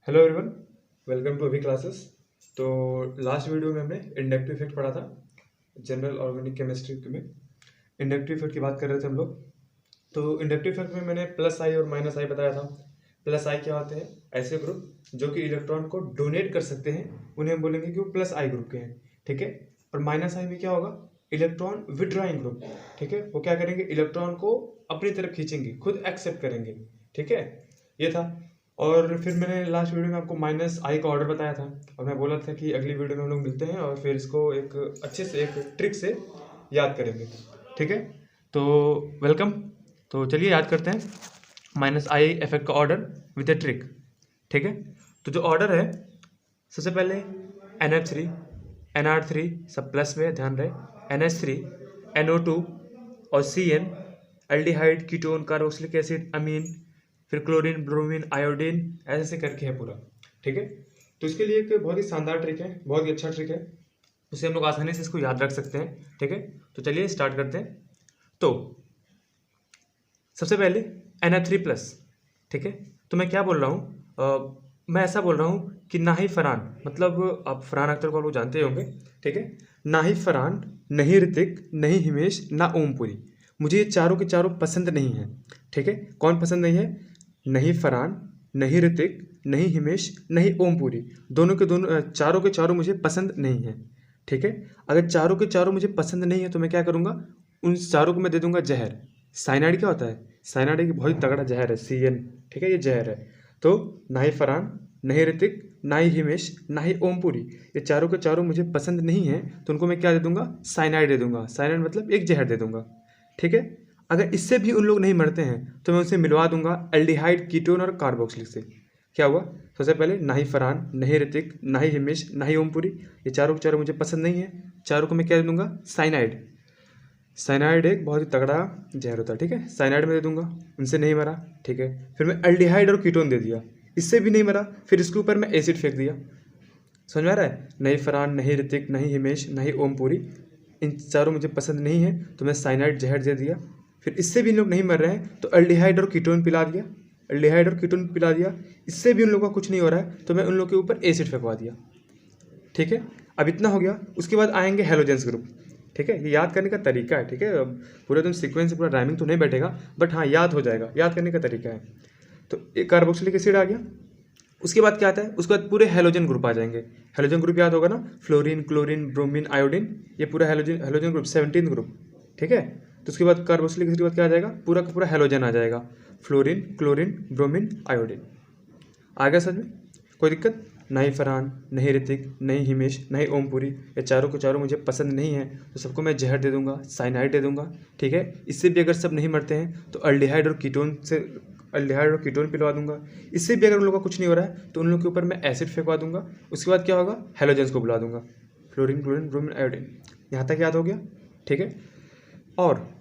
Hello everyone, welcome to अभी classes. तो last video में हमने इंडक्टिव इफेक्ट पढ़ा था। जनरल ऑर्गेनिक केमिस्ट्री में इंडक्टिव इफेक्ट की बात कर रहे थे हम लोग। तो इंडक्टिव इफेक्ट में मैंने प्लस आई और माइनस आई बताया था। प्लस आई क्या होते हैं? ऐसे ग्रुप जो कि इलेक्ट्रॉन को डोनेट कर सकते हैं, उन्हें हम बोलेंगे कि वो प्लस आई ग्रुप के हैं। ठीक है। और माइनस आई में क्या होगा? Electron withdrawing group. ठीक है, वो क्या करेंगे? इलेक्ट्रॉन को अपनी तरफ खींचेंगे, खुद एक्सेप्ट करेंगे। ठीक है, ये था। और फिर मैंने लास्ट वीडियो में आपको माइनस आई का ऑर्डर बताया था, और मैं बोला था कि अगली वीडियो में हम लोग मिलते हैं और फिर इसको एक अच्छे से एक ट्रिक से याद करेंगे। ठीक है, तो वेलकम। तो चलिए याद करते हैं माइनस आई इफेक्ट का ऑर्डर विद ए ट्रिक। ठीक है, तो जो ऑर्डर है, सबसे पहले NH3 NR3 सब प्लस में, ध्यान रहे, NH3 NO2 और CN aldehyde, ketone, carboxylic acid, amine, फिर क्लोरीन, ब्रोमीन, आयोडीन, ऐसे ऐसे करके है पूरा। ठीक है, तो इसके लिए एक बहुत ही शानदार ट्रिक है, बहुत ही अच्छा ट्रिक है, उससे हम लोग आसानी से इसको याद रख सकते हैं। ठीक है, तो चलिए स्टार्ट करते हैं। तो सबसे पहले NH3 प्लस। ठीक है, तो मैं क्या बोल रहा हूँ, मैं ऐसा बोल रहा हूँ कि ना ही फरहान, मतलब आप फरहान अख्तर को लोग जानते होंगे। ठीक है, ना ही फरहान, नहीं ऋतिक, नहीं हिमेश, ना ओमपुरी। मुझे ये चारों के चारों पसंद नहीं है। ठीक है, कौन पसंद नहीं है? नहीं फरहान, नहीं ऋतिक, नहीं हिमेश, नहीं ओमपुरी। दोनों के दोनों, चारों के चारों मुझे पसंद नहीं है। ठीक है, अगर चारों के चारों मुझे पसंद नहीं है तो मैं क्या करूँगा? उन चारों को मैं दे दूंगा जहर। साइनाइड क्या होता है? साइनाइड एक बहुत ही तगड़ा जहर है, CN। ठीक है, ये जहर है। तो ना ही फरहान, नहीं ऋतिक, ना ही हिमेश, ना ही ओमपुरी, ये चारों के चारों मुझे पसंद नहीं है, तो उनको मैं क्या दे दूंगा? साइनाइड दे दूंगा। साइनाइड मतलब एक जहर दे दूंगा। ठीक है, अगर इससे भी उन लोग नहीं मरते हैं तो मैं उनसे मिलवा दूंगा एल्डिहाइड, कीटोन और कार्बोक्सिलिक से। क्या हुआ? सबसे पहले ना ही फरहान, नहीं ऋतिक, ना ही हिमेश, ना ही ओमपुरी, ये चारों के चारों मुझे पसंद नहीं है, चारों को मैं क्या दे दूंगा? साइनाइड। साइनाइड एक बहुत ही तगड़ा जहर होता है। ठीक है, साइनाइड में दे दूंगा, उनसे नहीं मरा। ठीक है, फिर मैं एल्डिहाइड और कीटोन दे दिया, इससे भी नहीं मरा, फिर इसके ऊपर मैं एसिड फेंक दिया। समझ में आ रहा है? नहीं फरहान, नहीं ऋतिक, नहीं हिमेश, नहीं ओमपुरी, इन चारों मुझे पसंद नहीं है, तो मैं साइनाइड जहर दे दिया। फिर इससे भी इन लोग नहीं मर रहे हैं तो एल्डिहाइड और कीटोन पिला दिया। एल्डिहाइड और कीटोन पिला दिया, इससे भी उन लोगों का कुछ नहीं हो रहा है तो मैं उन लोग के ऊपर एसिड फेंकवा दिया। ठीक है, अब इतना हो गया। उसके बाद आएंगे हेलोजेंस ग्रुप। ठीक है, ये याद करने का तरीका है। ठीक है, अब पूरा एकदम सीक्वेंस पूरा राइमिंग तो नहीं बैठेगा, बट हाँ याद हो जाएगा, याद करने का तरीका है। तो एक कार्बोक्सिलिक एसिड आ गया। उसके बाद क्या आता है? उसके बाद पूरे हेलोजन ग्रुप आ जाएंगे। हेलोजन ग्रुप याद होगा ना? फ्लोरीन, क्लोरीन, ब्रोमीन, आयोडीन, ये पूरा हेलोजन हेलोजन ग्रुप, 17 ग्रुप। ठीक है, तो उसके बाद कार्बोक्सिलिक एसिड के बाद क्या आ जाएगा? पूरा का पूरा हेलोजन आ जाएगा, फ्लोरीन, क्लोरीन, ब्रोमीन, आयोडीन। आ गया समझ में? कोई दिक्कत? नहीं फरहान, नहीं ऋतिक, नहीं हिमेश, नहीं ओमपुरी, ये चारों के चारों मुझे पसंद नहीं है, तो सबको मैं जहर दे दूंगा, साइनाइड दे दूंगा। ठीक है, इससे भी अगर सब नहीं मरते हैं तो एल्डिहाइड और कीटोन से, एल्डिहाइड और कीटोन पिलवा दूंगा। इससे भी अगर उन लोगों का कुछ नहीं हो रहा है तो उन लोगों के ऊपर मैं एसिड फेंकवा दूंगा। उसके बाद क्या होगा? हेलोजेंस को बुला दूंगा, फ्लोरीन, क्लोरीन, ब्रोमीन, आयोडीन। यहाँ तक याद हो गया? ठीक है, और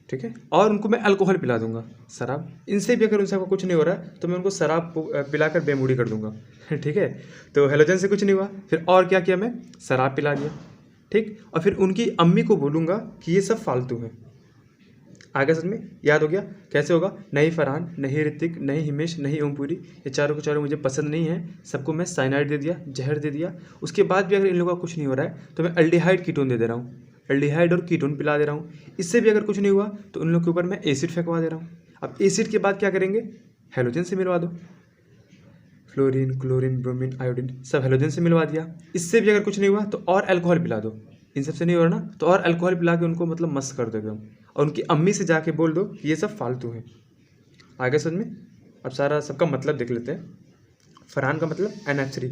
ठीक है, और उनको मैं अल्कोहल पिला दूंगा, शराब। इनसे भी अगर उनसे कुछ नहीं हो रहा है तो मैं उनको शराब पिलाकर बेमूड़ी कर दूंगा। ठीक है, तो हेलोजन से कुछ नहीं हुआ, फिर और क्या किया? मैं शराब पिला दिया। ठीक, और फिर उनकी अम्मी को बोलूँगा कि ये सब फालतू है। आगे समझ में? याद हो गया? कैसे होगा? नहीं फरहान, नहीं ऋतिक, नहीं हिमेश, नहीं ओमपुरी, ये चारों के चारों मुझे पसंद नहीं है, सबको मैं साइनाइड दे दिया, जहर दे दिया। उसके बाद भी अगर इन लोगों का कुछ नहीं हो रहा है तो मैं एल्डिहाइड कीटोन दे रहा हूँ, एल्डिहाइड और कीटोन पिला दे रहा हूँ। इससे भी अगर कुछ नहीं हुआ तो उन लोग के ऊपर मैं एसिड फेंकवा दे रहा हूँ। अब एसिड के बाद क्या करेंगे? हेलोजन से मिलवा दो, फ्लोरीन, क्लोरीन, ब्रोमीन, आयोडीन, सब हेलोजन से मिलवा दिया। इससे भी अगर कुछ नहीं हुआ तो और अल्कोहल पिला दो। इन सब से नहीं हो रहा ना, तो और अल्कोहल पिला के उनको मतलब मस्त कर दो एकदम, और उनकी अम्मी से जाके बोल दो कि ये सब फालतू है। आगे समझ में? अब सारा सबका मतलब देख लेते हैं। फरहान का मतलब NH3,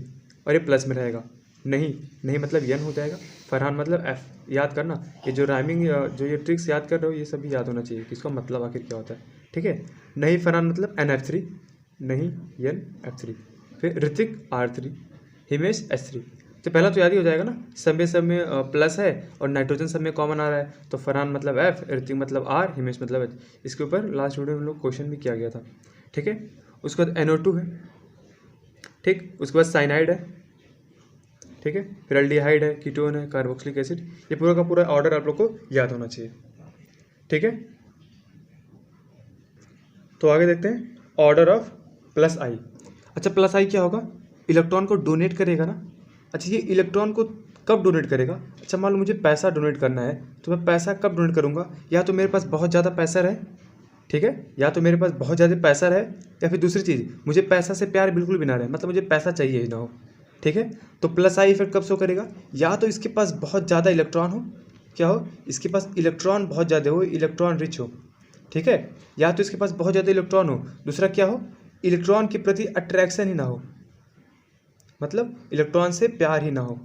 और ये प्लस में रहेगा। नहीं, नहीं मतलब N हो जाएगा। फरहान मतलब F। याद करना, ये जो राइमिंग, जो ये ट्रिक्स याद कर रहे हो, ये सभी याद होना चाहिए कि इसका मतलब आखिर क्या होता है। ठीक है, नहीं फरहान मतलब NH3, नहीं NF3, फिर ऋतिक R3, हिमेश H3। तो पहला तो याद ही हो जाएगा ना, सब में प्लस है और नाइट्रोजन सब में कॉमन आ रहा है, तो फरहान मतलब F, ऋतिक मतलब R, हिमेश मतलब H। इसके ऊपर लास्ट वीडियो में हम लोग क्वेश्चन भी किया गया था। ठीक है, उसके बाद NO2 है। ठीक, उसके बाद साइनाइड है। ठीक है, फिर एल्डिहाइड है, कीटोन है, कार्बोक्सिलिक एसिड। ये पूरा का पूरा ऑर्डर आप लोग को याद होना चाहिए। ठीक है, तो आगे देखते हैं ऑर्डर ऑफ प्लस आई। अच्छा प्लस आई क्या होगा, इलेक्ट्रॉन को डोनेट करेगा ना। अच्छा ये इलेक्ट्रॉन को कब डोनेट करेगा, अच्छा मान लो मुझे पैसा डोनेट करना है तो मैं पैसा कब डोनेट करूँगा, या तो मेरे पास बहुत ज़्यादा पैसा रहे, ठीक है, या तो मेरे पास बहुत ज़्यादा पैसा रहे, या फिर दूसरी चीज़ मुझे पैसा से प्यार बिल्कुल भी ना रहे, मतलब मुझे पैसा चाहिए ही ना हो, ठीक है। तो प्लस आई इफेक्ट कब शो करेगा, या तो इसके पास बहुत ज़्यादा इलेक्ट्रॉन हो, क्या हो, इसके पास इलेक्ट्रॉन बहुत ज़्यादा हो, इलेक्ट्रॉन रिच हो, ठीक है, या तो इसके पास बहुत ज़्यादा इलेक्ट्रॉन हो, दूसरा क्या हो, इलेक्ट्रॉन के प्रति अट्रैक्शन ही ना हो, मतलब इलेक्ट्रॉन से प्यार ही ना हो।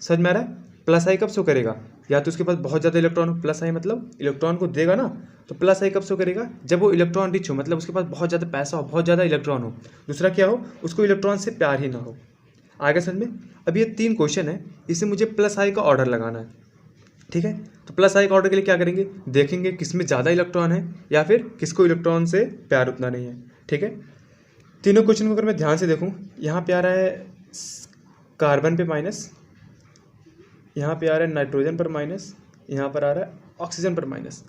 समझ में आ रहा है। प्लस आई कब शो करेगा, या तो उसके पास बहुत ज़्यादा इलेक्ट्रॉन हो, प्लस आई मतलब इलेक्ट्रॉन को देगा ना, तो प्लस आई कब शो करेगा, जब वो इलेक्ट्रॉन रिच हो, मतलब उसके पास बहुत ज़्यादा पैसा हो, बहुत ज़्यादा इलेक्ट्रॉन हो, दूसरा क्या हो, उसको इलेक्ट्रॉन से प्यार ही ना हो। आगे समझ में। अब ये 3 क्वेश्चन है, इसे मुझे प्लस आई का ऑर्डर लगाना है, ठीक है। तो प्लस आई का ऑर्डर के लिए क्या करेंगे, देखेंगे किसमें ज़्यादा इलेक्ट्रॉन है या फिर किसको इलेक्ट्रॉन से प्यार उतना नहीं है, ठीक है। तीनों क्वेश्चन को अगर मैं ध्यान से देखूँ, यहाँ पे आ रहा है कार्बन पे माइनस, यहाँ पे आ रहा है नाइट्रोजन पर माइनस, यहाँ पर आ रहा है ऑक्सीजन पर माइनस।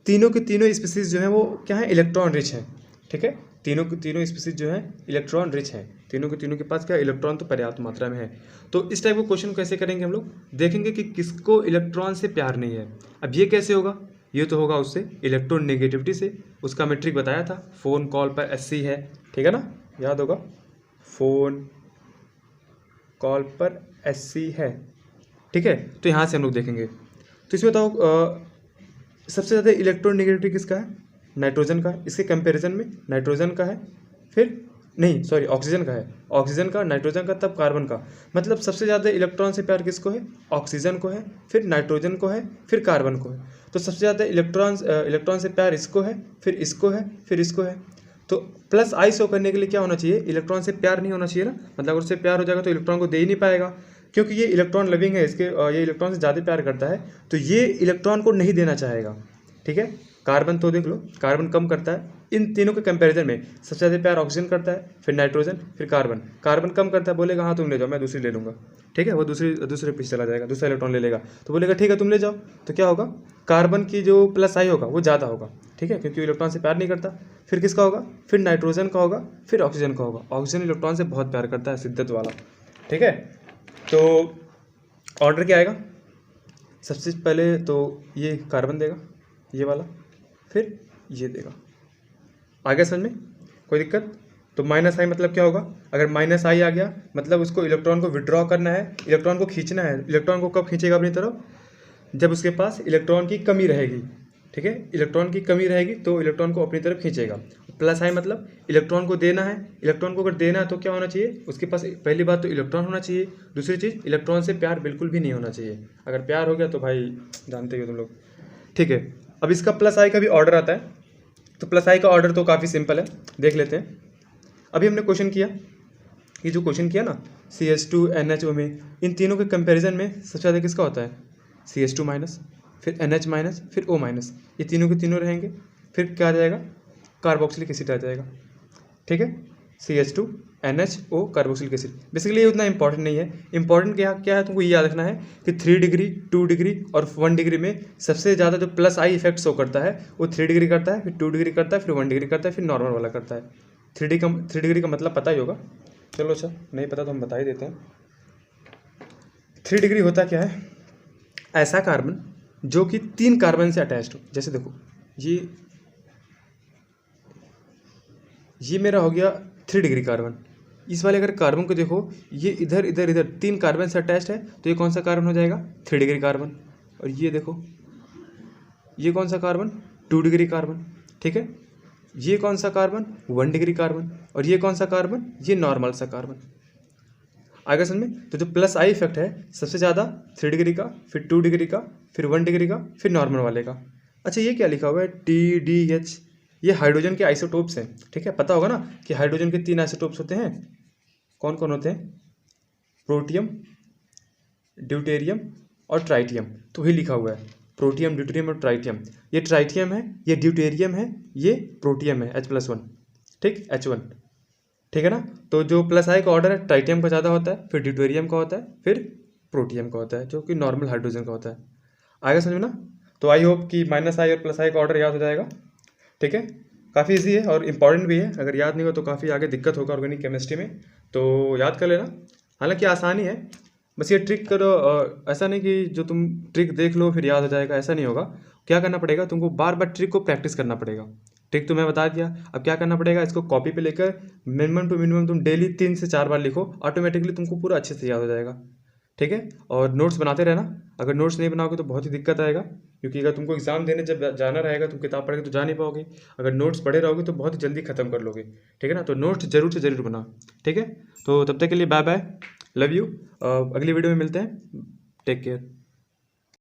तीनों के तीनों स्पीसीज जो हैं वो क्या है, इलेक्ट्रॉन रिच है, ठीक है। तीनों के तीनों स्पीसीज जो है इलेक्ट्रॉन रिच है, तीनों के तीनों के पास क्या इलेक्ट्रॉन तो पर्याप्त मात्रा में है। तो इस टाइप का क्वेश्चन कैसे करेंगे हम लोग, देखेंगे कि किसको इलेक्ट्रॉन से प्यार नहीं है। अब ये कैसे होगा, ये तो होगा उससे इलेक्ट्रॉन नेगेटिविटी से, उसका मेट्रिक बताया था, फ़ोन कॉल पर SC है, ठीक है ना, याद होगा, फ़ोन कॉल पर SC है, ठीक है। तो यहाँ से हम लोग देखेंगे, तो इसमें बताओ सबसे ज़्यादा इलेक्ट्रॉन नेगेटिविटी किसका है, नाइट्रोजन का, इसके कंपैरिजन में नाइट्रोजन का है, फिर नहीं सॉरी ऑक्सीजन का है, ऑक्सीजन का, नाइट्रोजन का, तब कार्बन का, मतलब सबसे ज़्यादा इलेक्ट्रॉन से प्यार किसको है, ऑक्सीजन को है, फिर नाइट्रोजन को है, फिर कार्बन को है। तो सबसे ज़्यादा इलेक्ट्रॉन से प्यार इसको है, फिर इसको है, फिर इसको है। तो प्लस आई शो करने के लिए क्या होना चाहिए, इलेक्ट्रॉन से प्यार नहीं होना चाहिए ना, मतलब अगर उससे प्यार हो जाएगा तो इलेक्ट्रॉन को दे ही नहीं पाएगा, क्योंकि ये इलेक्ट्रॉन लविंग है, इसके ये इलेक्ट्रॉन से ज़्यादा प्यार करता है, तो ये इलेक्ट्रॉन को नहीं देना चाहेगा, ठीक है। कार्बन तो देख लो, कार्बन कम करता है, इन तीनों के कंपैरिजन में सबसे ज़्यादा प्यार ऑक्सीजन करता है, फिर नाइट्रोजन, फिर कार्बन। कार्बन कम करता है, बोलेगा हाँ तुम ले जाओ, मैं दूसरी ले लूँगा, ठीक है, वो दूसरे पीछे चला जाएगा, दूसरा इलेक्ट्रॉन ले लेगा, तो बोलेगा ठीक है तुम ले जाओ, तो क्या होगा, कार्बन की जो प्लस आई होगा वो ज़्यादा होगा, ठीक है, क्योंकि इलेक्ट्रॉन से प्यार नहीं करता। फिर किसका होगा, फिर नाइट्रोजन का होगा, फिर ऑक्सीजन का होगा। ऑक्सीजन इलेक्ट्रॉन से बहुत प्यार करता है, शिद्दत वाला, ठीक है। तो ऑर्डर क्या आएगा, सबसे पहले तो ये कार्बन देगा, ये वाला, फिर ये देगा। आगे समझ में कोई दिक्कत। तो माइनस आई मतलब क्या होगा, अगर माइनस आई आ गया मतलब उसको इलेक्ट्रॉन को विड्रॉ करना है, इलेक्ट्रॉन को खींचना है। इलेक्ट्रॉन को कब खींचेगा अपनी तरफ, जब उसके पास इलेक्ट्रॉन की कमी रहेगी, ठीक है, इलेक्ट्रॉन की कमी रहेगी तो इलेक्ट्रॉन को अपनी तरफ खींचेगा। प्लस आई मतलब इलेक्ट्रॉन को देना है, इलेक्ट्रॉन को अगर देना है तो क्या होना चाहिए, उसके पास पहली बात तो इलेक्ट्रॉन होना चाहिए, दूसरी चीज़ इलेक्ट्रॉन से प्यार बिल्कुल भी नहीं होना चाहिए। अगर प्यार हो गया तो भाई जानते हो तुम लोग, ठीक है। अब इसका प्लस आई का भी ऑर्डर आता है, तो प्लस आई का ऑर्डर तो काफ़ी सिंपल है, देख लेते हैं। अभी हमने क्वेश्चन किया, ये जो क्वेश्चन किया ना CH2 NHO में, इन तीनों के कंपैरिजन में सबसे ज़्यादा किसका होता है, CH2 माइनस, फिर NH माइनस, फिर O माइनस, ये तीनों के तीनों रहेंगे। फिर क्या आ जाएगा, कार्बोक्सिलिक एसिड आ जाएगा, ठीक है, CH2 NHO carboxylic acid. Basically ये उतना इंपॉर्टेंट नहीं है, इंपॉर्टेंट क्या है तुमको ये याद रखना है कि 3 डिग्री 2 डिग्री और 1 डिग्री में सबसे ज़्यादा जो प्लस आई इफेक्ट शो करता है वो 3 डिग्री करता है, फिर 2 डिग्री करता है, फिर 1 डिग्री करता है, फिर नॉर्मल वाला करता है। 3 डिग्री का मतलब पता ही होगा, चलो अच्छा नहीं पता तो हम बता ही देते हैं। 3 डिग्री होता क्या है, ऐसा कार्बन जो कि 3 कार्बन से अटैच्ड हो। जैसे देखो ये मेरा हो गया 3 डिग्री कार्बन, इस वाले अगर कार्बन को देखो ये इधर इधर इधर 3 कार्बन से अटैच्ड है, तो ये कौन सा कार्बन हो जाएगा, 3 डिग्री कार्बन। और ये देखो ये कौन सा कार्बन, 2 डिग्री कार्बन, ठीक है। ये कौन सा कार्बन, 1 डिग्री कार्बन। और ये कौन सा कार्बन, ये नॉर्मल सा कार्बन। आगे समझ में। तो जो प्लस आई इफेक्ट है सबसे ज़्यादा 3 डिग्री का, फिर 2 डिग्री का, फिर 1 डिग्री का, फिर नॉर्मल वाले का। अच्छा ये क्या लिखा हुआ है, TDH, ये हाइड्रोजन के आइसोटोप्स हैं, ठीक है। पता होगा ना कि हाइड्रोजन के 3 आइसोटोप्स होते हैं, कौन कौन होते हैं, प्रोटियम, ड्यूटेरियम और ट्राइटियम। तो वही लिखा हुआ है, प्रोटियम, ड्यूटेरियम और ट्राइटियम। ये ट्राइटियम है, ये ड्यूटेरियम है, ये प्रोटियम है H+1, ठीक, H1, ठीक है ना। तो जो प्लस आई का ऑर्डर है ट्राइटियम का ज़्यादा होता है, फिर ड्यूटेरियम का होता है, फिर प्रोटियम का होता है, जो कि नॉर्मल हाइड्रोजन का होता है। आगे समझ में ना। तो आई होप कि माइनस आई और प्लस आई का ऑर्डर याद हो जाएगा, ठीक है। काफ़ी इजी है और इम्पॉर्टेंट भी है। अगर याद नहीं हो तो काफ़ी आगे दिक्कत होगा ऑर्गेनिक केमिस्ट्री में, तो याद कर लेना। हालांकि आसानी है, बस ये ट्रिक करो। ऐसा नहीं कि जो तुम ट्रिक देख लो फिर याद हो जाएगा, ऐसा नहीं होगा। क्या करना पड़ेगा तुमको, बार बार ट्रिक को प्रैक्टिस करना पड़ेगा। ट्रिक तुम्हें बता दिया, अब क्या करना पड़ेगा, इसको कॉपी पे लेकर मिनिमम टू मिनिमम तुम डेली 3 से 4 बार लिखो, ऑटोमेटिकली तुमको पूरा अच्छे से याद हो जाएगा। ठीक है, और नोट्स बनाते रहना। अगर नोट्स नहीं बनाओगे तो बहुत ही दिक्कत आएगा, क्योंकि अगर तुमको एग्जाम देने जब जाना रहेगा तुम किताब पढ़ के तो जा नहीं पाओगे। अगर नोट्स पढ़े रहोगे तो बहुत ही जल्दी खत्म कर लोगे। ठीक है ना, तो नोट्स जरूर से जरूर बनाओ। ठीक है, तो तब तक के लिए बाय बाय, लव यू। अगली वीडियो में मिलते हैं, टेक केयर।